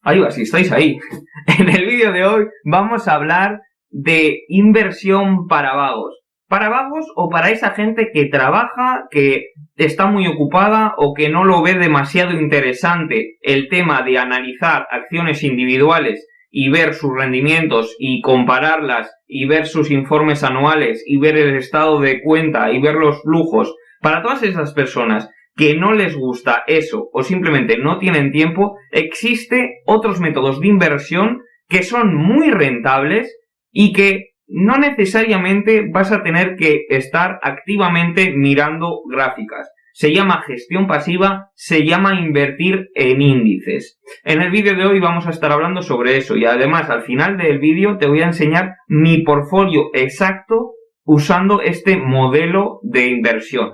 Ahí va, si estáis ahí. En el vídeo de hoy vamos a hablar de inversión para vagos. Para vagos o para esa gente que trabaja, que está muy ocupada o que no lo ve demasiado interesante el tema de analizar acciones individuales y ver sus rendimientos y compararlas y ver sus informes anuales y ver el estado de cuenta y ver los flujos. Para todas esas personas que no les gusta eso o simplemente no tienen tiempo, existen otros métodos de inversión que son muy rentables y que no necesariamente vas a tener que estar activamente mirando gráficas. Se llama gestión pasiva, se llama invertir en índices. En el vídeo de hoy vamos a estar hablando sobre eso y además al final del vídeo te voy a enseñar mi portfolio exacto usando este modelo de inversión.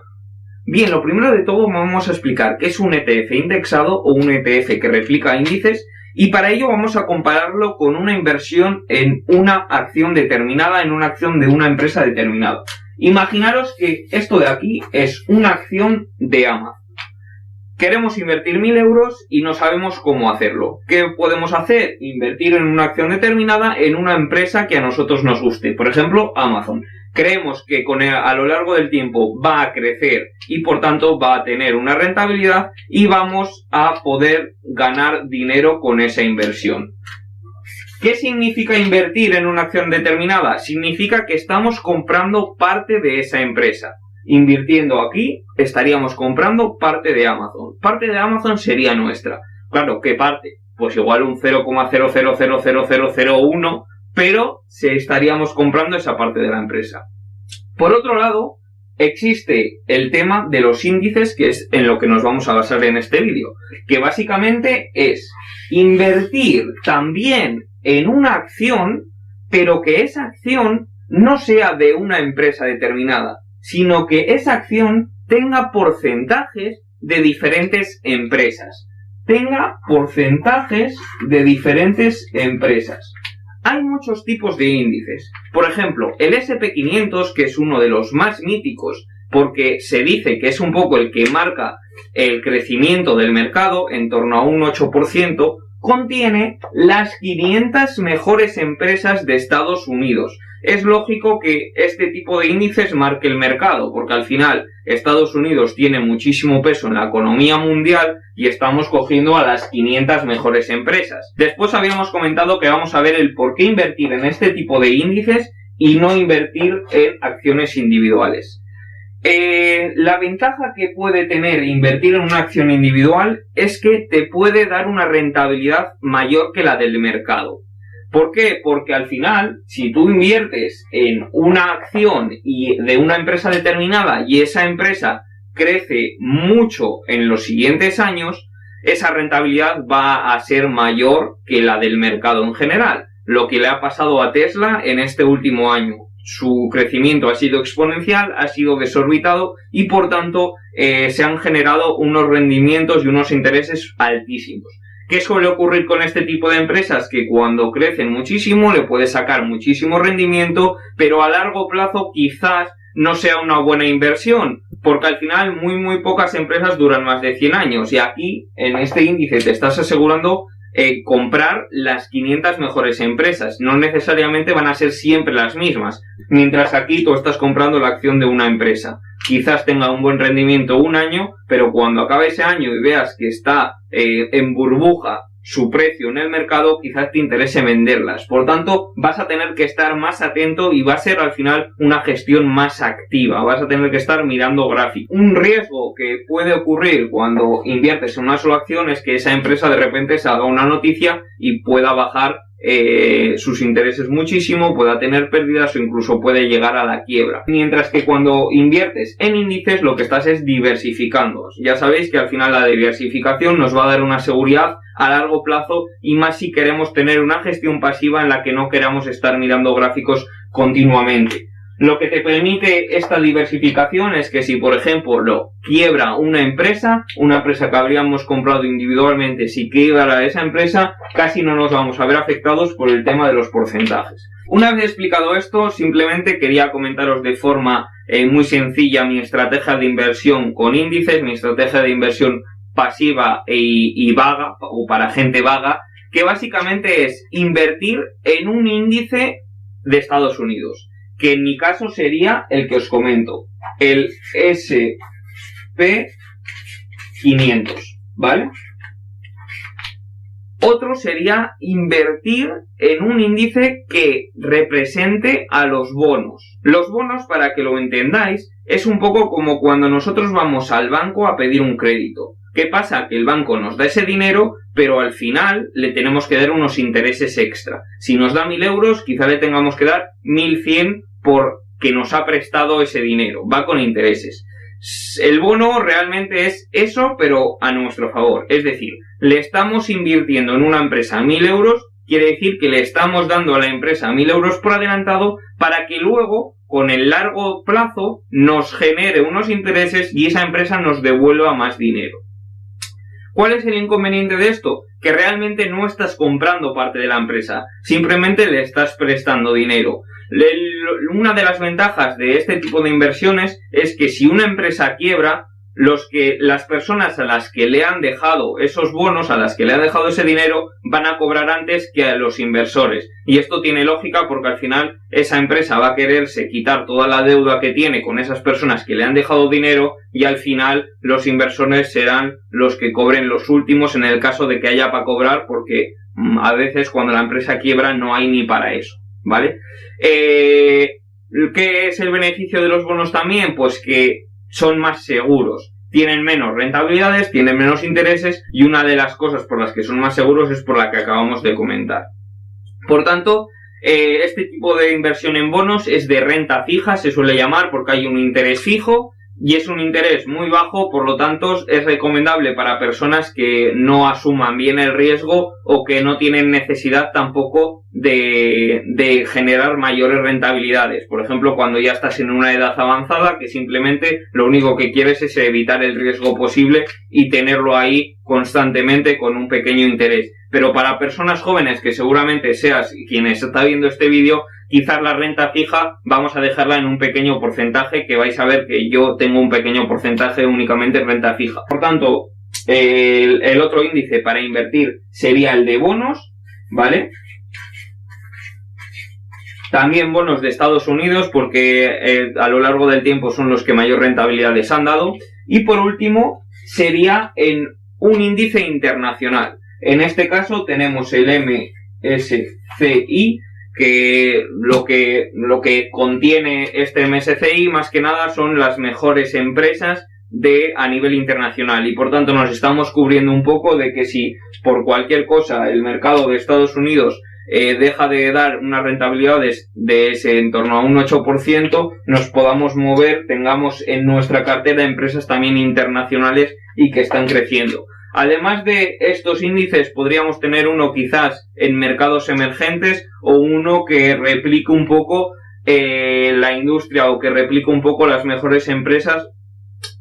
Bien, lo primero de todo vamos a explicar qué es un ETF indexado o un ETF que replica índices y para ello vamos a compararlo con una inversión en una acción determinada, en una acción de una empresa determinada. Imaginaros que esto de aquí es una acción de Amazon. Queremos invertir 1.000 euros y no sabemos cómo hacerlo. ¿Qué podemos hacer? Invertir en una acción determinada en una empresa que a nosotros nos guste. Por ejemplo, Amazon. Creemos que a lo largo del tiempo va a crecer y por tanto va a tener una rentabilidad y vamos a poder ganar dinero con esa inversión. ¿Qué significa invertir en una acción determinada? Significa que estamos comprando parte de esa empresa. Invirtiendo aquí, estaríamos comprando parte de Amazon. Parte de Amazon sería nuestra. Claro, ¿qué parte? Pues igual un 0,00000001, pero estaríamos comprando esa parte de la empresa. Por otro lado, existe el tema de los índices, que es en lo que nos vamos a basar en este vídeo, que básicamente es invertir también en una acción, pero que esa acción no sea de una empresa determinada, sino que esa acción tenga porcentajes de diferentes empresas. Hay muchos tipos de índices. Por ejemplo, el S&P 500, que es uno de los más míticos, porque se dice que es un poco el que marca el crecimiento del mercado, en torno a un 8%, contiene las 500 mejores empresas de Estados Unidos. Es lógico que este tipo de índices marque el mercado, porque al final Estados Unidos tiene muchísimo peso en la economía mundial y estamos cogiendo a las 500 mejores empresas. Después habíamos comentado que vamos a ver el por qué invertir en este tipo de índices y no invertir en acciones individuales. La ventaja que puede tener invertir en una acción individual es que te puede dar una rentabilidad mayor que la del mercado. ¿Por qué? Porque al final, si tú inviertes en una acción de una empresa determinada y esa empresa crece mucho en los siguientes años, esa rentabilidad va a ser mayor que la del mercado en general. Lo que le ha pasado a Tesla en este último año. Su crecimiento ha sido exponencial, ha sido desorbitado y por tanto se han generado unos rendimientos y unos intereses altísimos. ¿Qué suele ocurrir con este tipo de empresas? Que cuando crecen muchísimo le puede sacar muchísimo rendimiento, pero a largo plazo quizás no sea una buena inversión, porque al final muy pocas empresas duran más de 100 años y aquí en este índice te estás asegurando comprar las 500 mejores empresas. No necesariamente van a ser siempre las mismas, mientras aquí tú estás comprando la acción de una empresa. Quizás tenga un buen rendimiento un año, pero cuando acabe ese año y veas que está en burbuja su precio en el mercado, quizás te interese venderlas. Por tanto, vas a tener que estar más atento y va a ser al final una gestión más activa. Vas a tener que estar mirando gráficos. Un riesgo que puede ocurrir cuando inviertes en una sola acción es que esa empresa de repente salga una noticia y pueda bajar sus intereses muchísimo, pueda tener pérdidas o incluso puede llegar a la quiebra. Mientras que cuando inviertes en índices lo que estás es diversificando. Ya sabéis que al final la diversificación nos va a dar una seguridad a largo plazo y más si queremos tener una gestión pasiva en la que no queramos estar mirando gráficos continuamente. Lo que te permite esta diversificación es que si, por ejemplo, quiebra una empresa que habríamos comprado individualmente, si quiebra esa empresa, casi no nos vamos a ver afectados por el tema de los porcentajes. Una vez explicado esto, simplemente quería comentaros de forma muy sencilla mi estrategia de inversión con índices, mi estrategia de inversión pasiva y vaga, o para gente vaga, que básicamente es invertir en un índice de Estados Unidos, que en mi caso sería el que os comento, el S&P 500, ¿vale? Otro sería invertir en un índice que represente a los bonos. Los bonos, para que lo entendáis, es un poco como cuando nosotros vamos al banco a pedir un crédito. ¿Qué pasa? Que el banco nos da ese dinero, pero al final le tenemos que dar unos intereses extra. Si nos da 1.000 euros, quizá le tengamos que dar 1.100 porque nos ha prestado ese dinero. Va con intereses. El bono realmente es eso, pero a nuestro favor. Es decir, le estamos invirtiendo en una empresa 1.000 euros, quiere decir que le estamos dando a la empresa 1.000 euros por adelantado para que luego, con el largo plazo, nos genere unos intereses y esa empresa nos devuelva más dinero. ¿Cuál es el inconveniente de esto? Que realmente no estás comprando parte de la empresa, simplemente le estás prestando dinero. Una de las ventajas de este tipo de inversiones es que si una empresa quiebra, las personas a las que le han dejado esos bonos, a las que le han dejado ese dinero, van a cobrar antes que a los inversores. Y esto tiene lógica porque al final esa empresa va a quererse quitar toda la deuda que tiene con esas personas que le han dejado dinero y al final los inversores serán los que cobren los últimos en el caso de que haya para cobrar, porque a veces cuando la empresa quiebra no hay ni para eso, ¿vale? ¿Qué es el beneficio de los bonos también? Pues que son más seguros, tienen menos rentabilidades, tienen menos intereses y una de las cosas por las que son más seguros es por la que acabamos de comentar. Por tanto, este tipo de inversión en bonos es de renta fija, se suele llamar porque hay un interés fijo y es un interés muy bajo, por lo tanto es recomendable para personas que no asuman bien el riesgo o que no tienen necesidad tampoco de generar mayores rentabilidades. Por ejemplo, cuando ya estás en una edad avanzada que simplemente lo único que quieres es evitar el riesgo posible y tenerlo ahí constantemente con un pequeño interés. Pero para personas jóvenes, que seguramente seas quien está viendo este vídeo, quizás la renta fija vamos a dejarla en un pequeño porcentaje, que vais a ver que yo tengo un pequeño porcentaje únicamente en renta fija. Por tanto, el otro índice para invertir sería el de bonos, ¿vale? También bonos de Estados Unidos porque a lo largo del tiempo son los que mayor rentabilidad les han dado. Y por último sería en un índice internacional. En este caso tenemos el MSCI, que lo que contiene este MSCI más que nada son las mejores empresas a nivel internacional y por tanto nos estamos cubriendo un poco de que si por cualquier cosa el mercado de Estados Unidos deja de dar unas rentabilidades de ese en torno a un 8%, nos podamos mover, tengamos en nuestra cartera empresas también internacionales y que están creciendo. Además de estos índices, podríamos tener uno quizás en mercados emergentes o uno que replique un poco la industria o que replique un poco las mejores empresas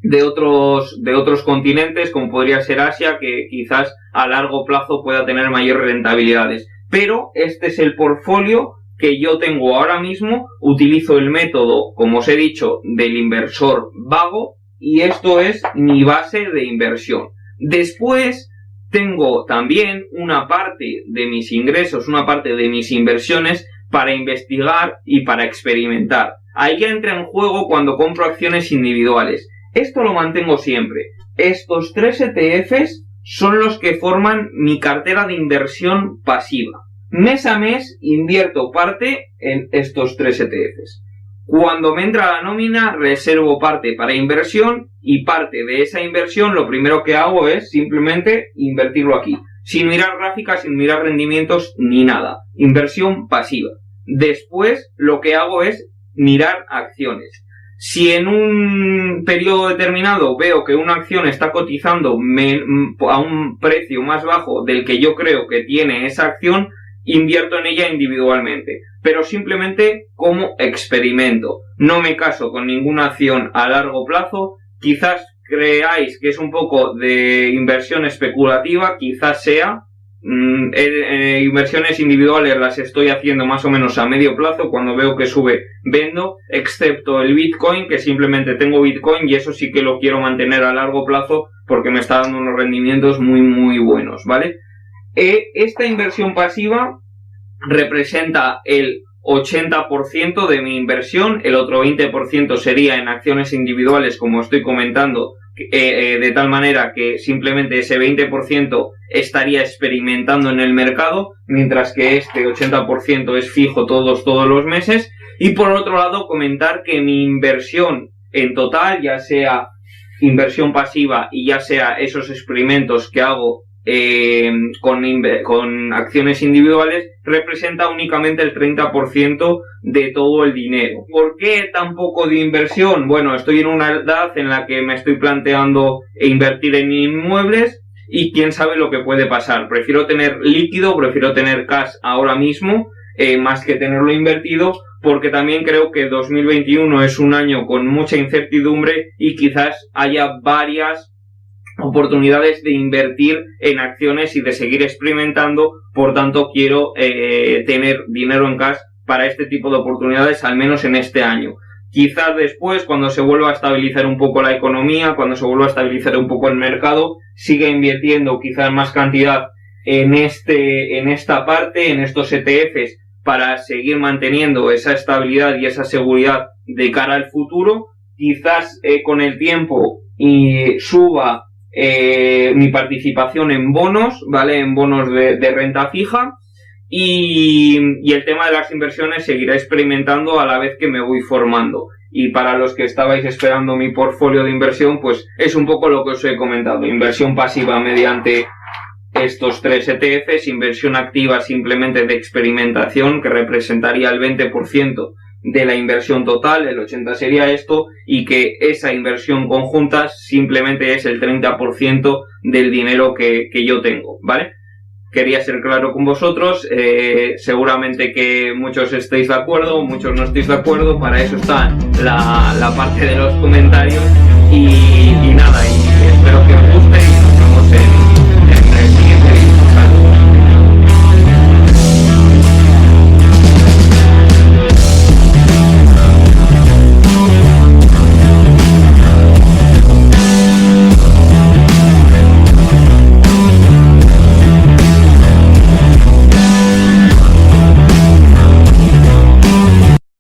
de otros continentes, como podría ser Asia, que quizás a largo plazo pueda tener mayores rentabilidades. Pero este es el portfolio que yo tengo ahora mismo. Utilizo el método, como os he dicho, del inversor vago y esto es mi base de inversión. Después tengo también una parte de mis ingresos, una parte de mis inversiones para investigar y para experimentar. Ahí entra en juego cuando compro acciones individuales. Esto lo mantengo siempre. Estos 3 ETFs son los que forman mi cartera de inversión pasiva. Mes a mes invierto parte en estos 3 ETFs. Cuando me entra la nómina, reservo parte para inversión y parte de esa inversión lo primero que hago es simplemente invertirlo aquí. Sin mirar gráficas, sin mirar rendimientos ni nada. Inversión pasiva. Después lo que hago es mirar acciones. Si en un periodo determinado veo que una acción está cotizando a un precio más bajo del que yo creo que tiene esa acción, invierto en ella individualmente, pero simplemente como experimento. No me caso con ninguna acción a largo plazo. Quizás creáis que es un poco de inversión especulativa, quizás sea, Inversiones individuales las estoy haciendo más o menos a medio plazo. Cuando veo que sube, vendo, excepto el Bitcoin, que simplemente tengo Bitcoin y eso sí que lo quiero mantener a largo plazo porque me está dando unos rendimientos muy buenos, ¿vale? Esta inversión pasiva representa el 80% de mi inversión, el otro 20% sería en acciones individuales, como estoy comentando, de tal manera que simplemente ese 20% estaría experimentando en el mercado, mientras que este 80% es fijo todos los meses. Y por otro lado, comentar que mi inversión en total, ya sea inversión pasiva y ya sea esos experimentos que hago con acciones individuales, representa únicamente el 30% de todo el dinero. ¿Por qué tan poco de inversión? Bueno, estoy en una edad en la que me estoy planteando invertir en inmuebles y quién sabe lo que puede pasar. Prefiero tener líquido, prefiero tener cash ahora mismo, más que tenerlo invertido, porque también creo que 2021 es un año con mucha incertidumbre y quizás haya varias oportunidades de invertir en acciones y de seguir experimentando. Por tanto, quiero tener dinero en cash para este tipo de oportunidades, al menos en este año. Quizás después, cuando se vuelva a estabilizar un poco la economía, cuando se vuelva a estabilizar un poco el mercado, siga invirtiendo quizás más cantidad en esta parte, en estos ETFs, para seguir manteniendo esa estabilidad y esa seguridad de cara al futuro. Quizás con el tiempo suba mi participación en bonos, ¿vale? En bonos de renta fija. Y el tema de las inversiones seguirá experimentando a la vez que me voy formando. Y para los que estabais esperando mi portfolio de inversión, pues es un poco lo que os he comentado. Inversión pasiva mediante estos 3 ETFs, inversión activa simplemente de experimentación, que representaría el 20% de la inversión total, el 80% sería esto, y que esa inversión conjunta simplemente es el 30% del dinero que yo tengo, ¿vale? Quería ser claro con vosotros, seguramente que muchos estéis de acuerdo, muchos no estéis de acuerdo, para eso está la parte de los comentarios y nada, y espero que os guste y nos vemos en